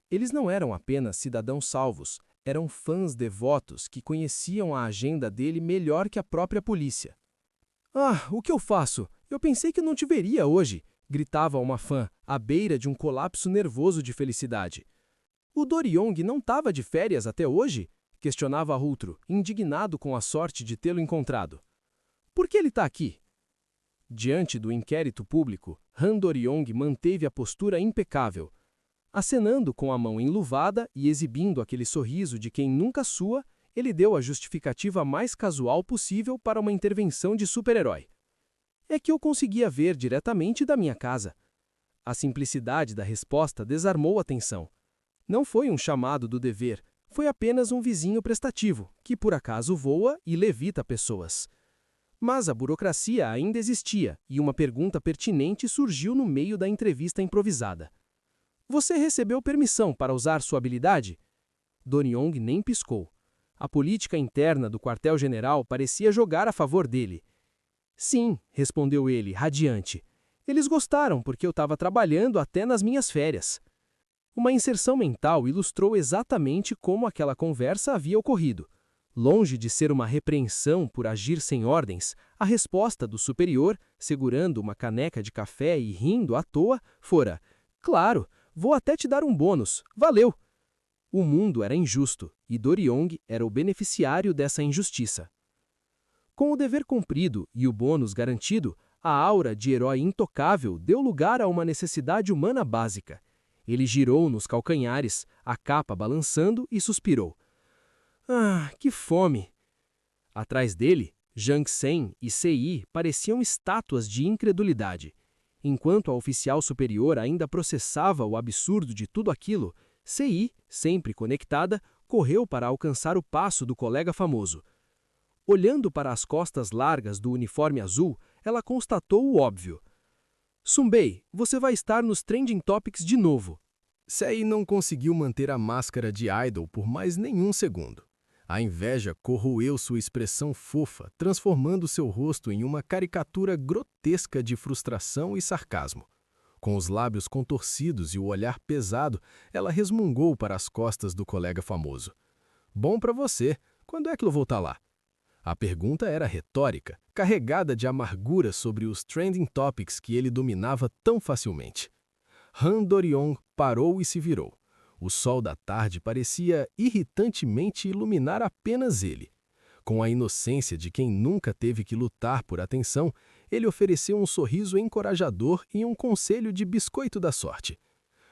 Eles não eram apenas cidadãos salvos, eram fãs devotos que conheciam a agenda dele melhor que a própria polícia. "Ah, o que eu faço? Eu pensei que não te veria hoje", gritava uma fã, à beira de um colapso nervoso de felicidade. "O Do-ryong não estava de férias até hoje?", questionava outro, indignado com a sorte de tê-lo encontrado. "Por que ele está aqui?" Diante do inquérito público, Han Do-ryong manteve a postura impecável. Acenando com a mão enluvada e exibindo aquele sorriso de quem nunca sua, ele deu a justificativa mais casual possível para uma intervenção de super-herói. "É que eu conseguia ver diretamente da minha casa." A simplicidade da resposta desarmou a tensão. Não foi um chamado do dever, foi apenas um vizinho prestativo, que por acaso voa e levita pessoas. Mas a burocracia ainda existia e uma pergunta pertinente surgiu no meio da entrevista improvisada. "Você recebeu permissão para usar sua habilidade?" Do-ryong nem piscou. A política interna do quartel-general parecia jogar a favor dele. "Sim", respondeu ele, radiante. "Eles gostaram porque eu estava trabalhando até nas minhas férias." Uma inserção mental ilustrou exatamente como aquela conversa havia ocorrido. Longe de ser uma repreensão por agir sem ordens, a resposta do superior, segurando uma caneca de café e rindo à toa, fora: "Claro, vou até te dar um bônus, valeu!" O mundo era injusto e Do-ryong era o beneficiário dessa injustiça. Com o dever cumprido e o bônus garantido, a aura de herói intocável deu lugar a uma necessidade humana básica. Ele girou nos calcanhares, a capa balançando, e suspirou. "Ah, que fome!" Atrás dele, Jang Sen e Sei pareciam estátuas de incredulidade. Enquanto a oficial superior ainda processava o absurdo de tudo aquilo, Sei, sempre conectada, correu para alcançar o passo do colega famoso. Olhando para as costas largas do uniforme azul, ela constatou o óbvio. "Sunbei, você vai estar nos Trending Topics de novo." Sei não conseguiu manter a máscara de idol por mais nenhum segundo. A inveja corroeu sua expressão fofa, transformando seu rosto em uma caricatura grotesca de frustração e sarcasmo. Com os lábios contorcidos e o olhar pesado, ela resmungou para as costas do colega famoso. "Bom para você. Quando é que eu vou estar lá?" A pergunta era retórica, carregada de amargura sobre os trending topics que ele dominava tão facilmente. Han Doriong parou e se virou. O sol da tarde parecia irritantemente iluminar apenas ele. Com a inocência de quem nunca teve que lutar por atenção, ele ofereceu um sorriso encorajador e um conselho de biscoito da sorte.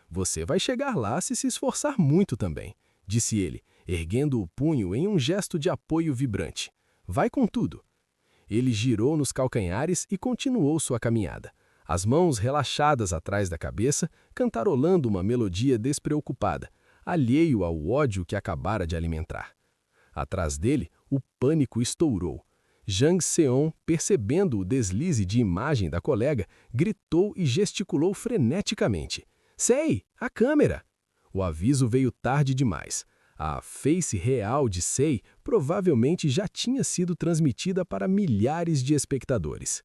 "Você vai chegar lá se esforçar muito também", disse ele, erguendo o punho em um gesto de apoio vibrante. "Vai com tudo." Ele girou nos calcanhares e continuou sua caminhada, as mãos relaxadas atrás da cabeça, cantarolando uma melodia despreocupada, alheio ao ódio que acabara de alimentar. Atrás dele, o pânico estourou. Jang Seon, percebendo o deslize de imagem da colega, gritou e gesticulou freneticamente. "Sei, a câmera!" O aviso veio tarde demais. A face real de Sei provavelmente já tinha sido transmitida para milhares de espectadores.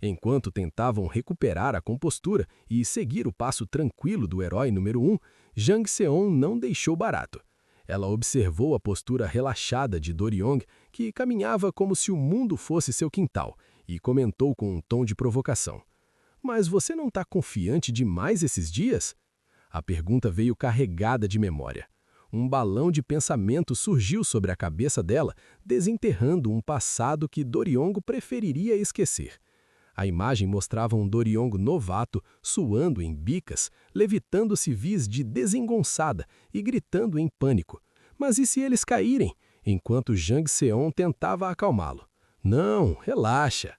Enquanto tentavam recuperar a compostura e seguir o passo tranquilo do herói número 1, Jang Seon não deixou barato. Ela observou a postura relaxada de Doriong, que caminhava como se o mundo fosse seu quintal, e comentou com um tom de provocação. "Mas você não está confiante demais esses dias?" A pergunta veio carregada de memória. Um balão de pensamento surgiu sobre a cabeça dela, desenterrando um passado que Doriong preferiria esquecer. A imagem mostrava um Doriong novato, suando em bicas, levitando civis de desengonçada e gritando em pânico. Mas e se eles caírem? Enquanto Jang Seon tentava acalmá-lo. "Não, relaxa."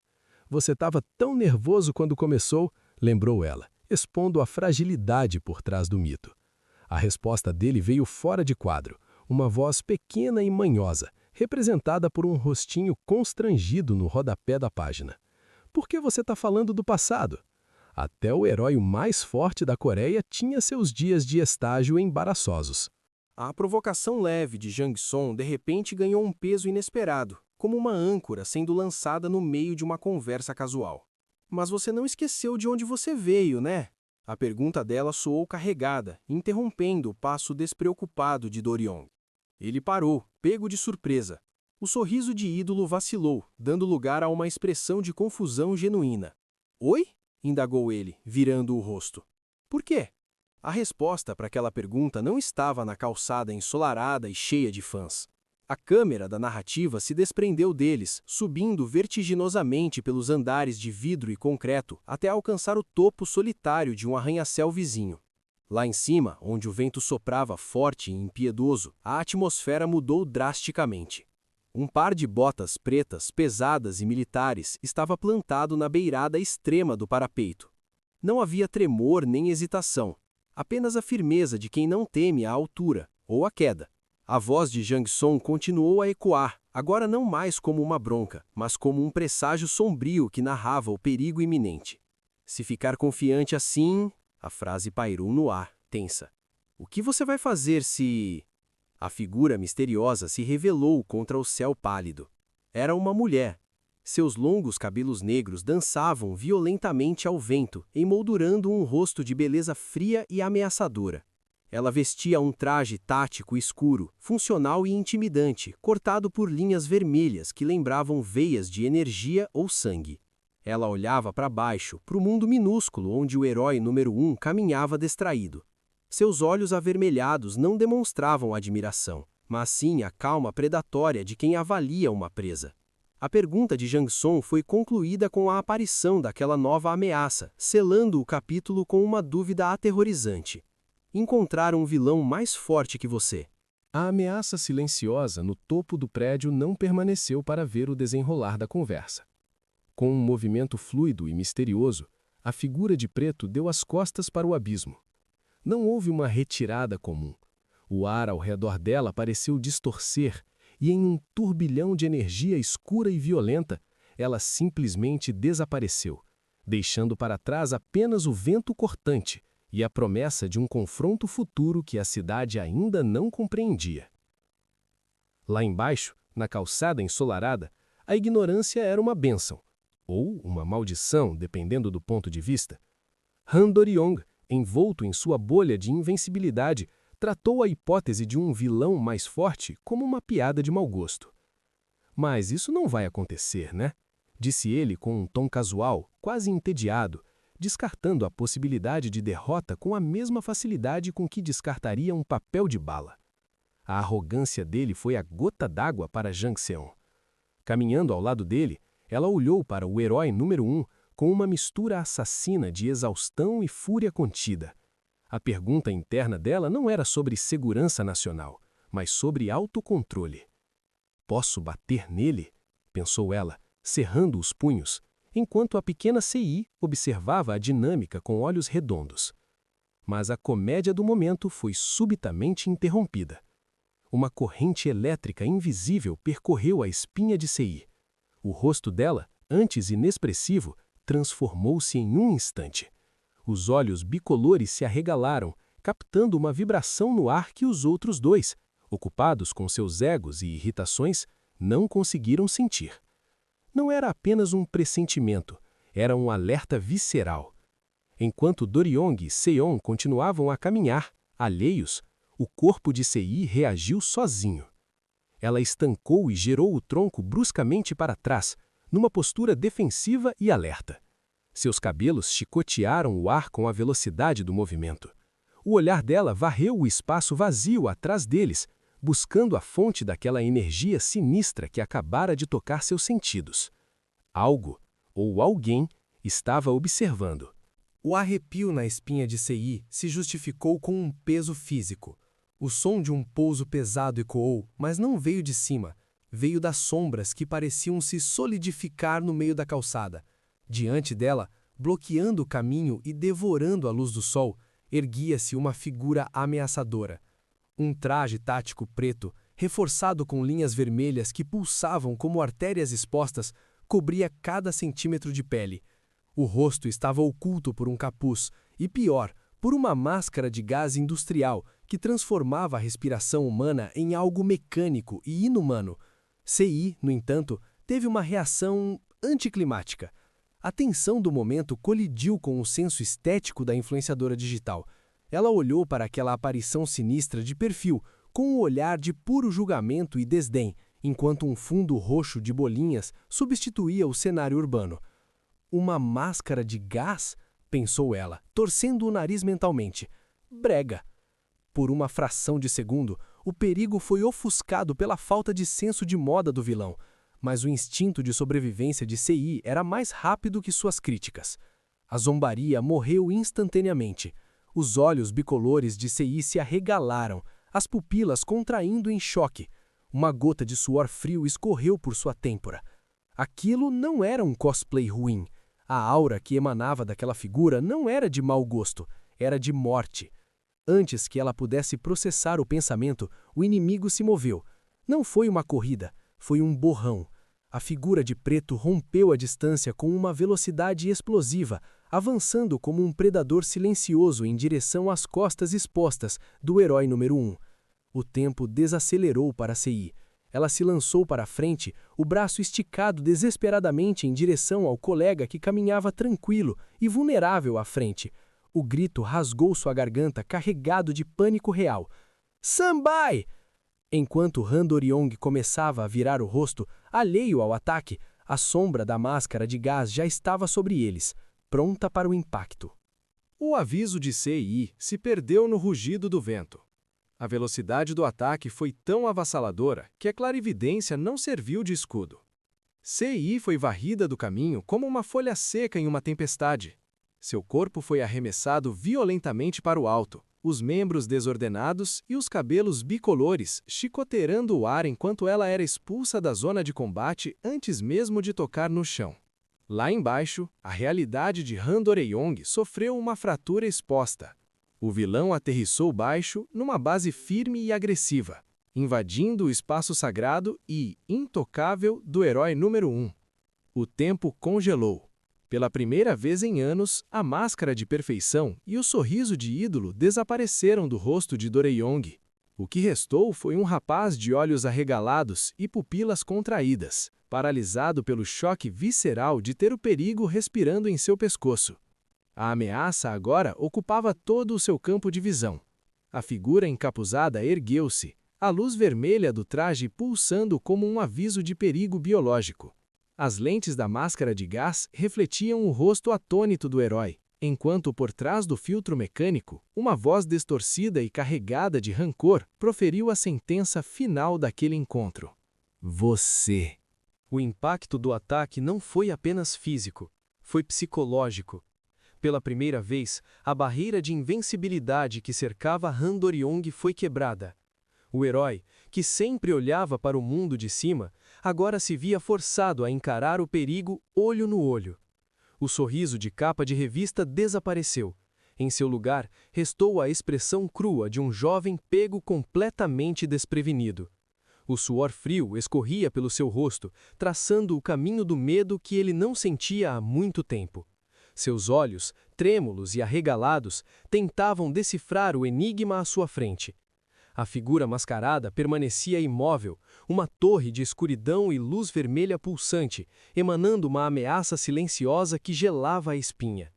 "Você estava tão nervoso quando começou", lembrou ela, expondo a fragilidade por trás do mito. A resposta dele veio fora de quadro, uma voz pequena e manhosa, representada por um rostinho constrangido no rodapé da página. "Por que você está falando do passado?" Até o herói mais forte da Coreia tinha seus dias de estágio embaraçosos. A provocação leve de Jang Son de repente ganhou um peso inesperado, como uma âncora sendo lançada no meio de uma conversa casual. "Mas você não esqueceu de onde você veio, né?" A pergunta dela soou carregada, interrompendo o passo despreocupado de Doriong. Ele parou, pego de surpresa. O sorriso de ídolo vacilou, dando lugar a uma expressão de confusão genuína. "Oi?" indagou ele, virando o rosto. "Por quê?" A resposta para aquela pergunta não estava na calçada ensolarada e cheia de fãs. A câmera da narrativa se desprendeu deles, subindo vertiginosamente pelos andares de vidro e concreto até alcançar o topo solitário de um arranha-céu vizinho. Lá em cima, onde o vento soprava forte e impiedoso, a atmosfera mudou drasticamente. Um par de botas pretas, pesadas e militares estava plantado na beirada extrema do parapeito. Não havia tremor nem hesitação, apenas a firmeza de quem não teme a altura ou a queda. A voz de Jang Son continuou a ecoar, agora não mais como uma bronca, mas como um presságio sombrio que narrava o perigo iminente. "Se ficar confiante assim..." A frase pairou no ar, tensa. "O que você vai fazer se..." A figura misteriosa se revelou contra o céu pálido. Era uma mulher. Seus longos cabelos negros dançavam violentamente ao vento, emoldurando um rosto de beleza fria e ameaçadora. Ela vestia um traje tático escuro, funcional e intimidante, cortado por linhas vermelhas que lembravam veias de energia ou sangue. Ela olhava para baixo, para o mundo minúsculo onde o herói número 1 caminhava distraído. Seus olhos avermelhados não demonstravam admiração, mas sim a calma predatória de quem avalia uma presa. A pergunta de Jang Son foi concluída com a aparição daquela nova ameaça, selando o capítulo com uma dúvida aterrorizante. "Encontrar um vilão mais forte que você." A ameaça silenciosa no topo do prédio não permaneceu para ver o desenrolar da conversa. Com um movimento fluido e misterioso, a figura de preto deu as costas para o abismo. Não houve uma retirada comum. O ar ao redor dela pareceu distorcer, e em um turbilhão de energia escura e violenta, ela simplesmente desapareceu, deixando para trás apenas o vento cortante e a promessa de um confronto futuro que a cidade ainda não compreendia. Lá embaixo, na calçada ensolarada, a ignorância era uma bênção, ou uma maldição, dependendo do ponto de vista. Han Doriong, envolto em sua bolha de invencibilidade, tratou a hipótese de um vilão mais forte como uma piada de mau gosto. "Mas isso não vai acontecer, né?" disse ele com um tom casual, quase entediado, descartando a possibilidade de derrota com a mesma facilidade com que descartaria um papel de bala. A arrogância dele foi a gota d'água para Jang Seon. Caminhando ao lado dele, ela olhou para o herói número 1 com uma mistura assassina de exaustão e fúria contida. A pergunta interna dela não era sobre segurança nacional, mas sobre autocontrole. Posso bater nele? Pensou ela, cerrando os punhos, enquanto a pequena CI observava a dinâmica com olhos redondos. Mas a comédia do momento foi subitamente interrompida. Uma corrente elétrica invisível percorreu a espinha de CI. O rosto dela, antes inexpressivo, transformou-se em um instante. Os olhos bicolores se arregalaram, captando uma vibração no ar que os outros dois, ocupados com seus egos e irritações, não conseguiram sentir. Não era apenas um pressentimento, era um alerta visceral. Enquanto Do-ryong e Seon continuavam a caminhar, alheios, o corpo de Sei reagiu sozinho. Ela estancou e gerou o tronco bruscamente para trás, numa postura defensiva e alerta. Seus cabelos chicotearam o ar com a velocidade do movimento. O olhar dela varreu o espaço vazio atrás deles, buscando a fonte daquela energia sinistra que acabara de tocar seus sentidos. Algo, ou alguém, estava observando. O arrepio na espinha de Sei se justificou com um peso físico. O som de um pouso pesado ecoou, mas não veio de cima. Veio das sombras que pareciam se solidificar no meio da calçada. Diante dela, bloqueando o caminho e devorando a luz do sol, erguia-se uma figura ameaçadora. Um traje tático preto, reforçado com linhas vermelhas que pulsavam como artérias expostas, cobria cada centímetro de pele. O rosto estava oculto por um capuz e, pior, por uma máscara de gás industrial que transformava a respiração humana em algo mecânico e inumano. Sei, no entanto, teve uma reação anticlimática. A tensão do momento colidiu com o senso estético da influenciadora digital. Ela olhou para aquela aparição sinistra de perfil, com um olhar de puro julgamento e desdém, enquanto um fundo roxo de bolinhas substituía o cenário urbano. Uma máscara de gás? Pensou ela, torcendo o nariz mentalmente. Brega. Por uma fração de segundo, o perigo foi ofuscado pela falta de senso de moda do vilão, mas o instinto de sobrevivência de Sei era mais rápido que suas críticas. A zombaria morreu instantaneamente. Os olhos bicolores de Sei se arregalaram, as pupilas contraindo em choque. Uma gota de suor frio escorreu por sua têmpora. Aquilo não era um cosplay ruim. A aura que emanava daquela figura não era de mau gosto, era de morte. Antes que ela pudesse processar o pensamento, o inimigo se moveu. Não foi uma corrida, foi um borrão. A figura de preto rompeu a distância com uma velocidade explosiva, avançando como um predador silencioso em direção às costas expostas do herói número 1. O tempo desacelerou para Sei. Ela se lançou para a frente, o braço esticado desesperadamente em direção ao colega que caminhava tranquilo e vulnerável à frente. O grito rasgou sua garganta carregado de pânico real. Sambai! Enquanto Han Do-ryong começava a virar o rosto, alheio ao ataque, a sombra da máscara de gás já estava sobre eles, pronta para o impacto. O aviso de Sei se perdeu no rugido do vento. A velocidade do ataque foi tão avassaladora que a clarividência não serviu de escudo. Sei foi varrida do caminho como uma folha seca em uma tempestade. Seu corpo foi arremessado violentamente para o alto, os membros desordenados e os cabelos bicolores chicoteando o ar enquanto ela era expulsa da zona de combate antes mesmo de tocar no chão. Lá embaixo, a realidade de Han Do-ryong sofreu uma fratura exposta. O vilão aterrissou baixo numa base firme e agressiva, invadindo o espaço sagrado e intocável do herói número 1. O tempo congelou. Pela primeira vez em anos, a máscara de perfeição e o sorriso de ídolo desapareceram do rosto de Do-ryong. O que restou foi um rapaz de olhos arregalados e pupilas contraídas, paralisado pelo choque visceral de ter o perigo respirando em seu pescoço. A ameaça agora ocupava todo o seu campo de visão. A figura encapuzada ergueu-se, a luz vermelha do traje pulsando como um aviso de perigo biológico. As lentes da máscara de gás refletiam o rosto atônito do herói, enquanto por trás do filtro mecânico, uma voz distorcida e carregada de rancor proferiu a sentença final daquele encontro. Você. O impacto do ataque não foi apenas físico, foi psicológico. Pela primeira vez, a barreira de invencibilidade que cercava Han Do-ryong foi quebrada. O herói, que sempre olhava para o mundo de cima, agora se via forçado a encarar o perigo olho no olho. O sorriso de capa de revista desapareceu. Em seu lugar, restou a expressão crua de um jovem pego completamente desprevenido. O suor frio escorria pelo seu rosto, traçando o caminho do medo que ele não sentia há muito tempo. Seus olhos, trêmulos e arregalados, tentavam decifrar o enigma à sua frente. A figura mascarada permanecia imóvel, uma torre de escuridão e luz vermelha pulsante, emanando uma ameaça silenciosa que gelava a espinha.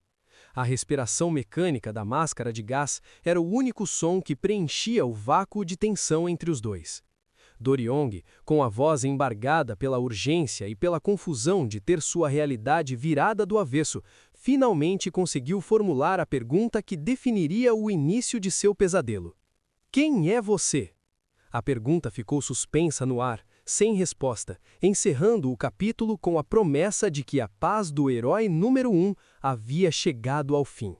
A respiração mecânica da máscara de gás era o único som que preenchia o vácuo de tensão entre os dois. Do-ryong, com a voz embargada pela urgência e pela confusão de ter sua realidade virada do avesso, finalmente conseguiu formular a pergunta que definiria o início de seu pesadelo. Quem é você? A pergunta ficou suspensa no ar, sem resposta, encerrando o capítulo com a promessa de que a paz do herói número 1 havia chegado ao fim.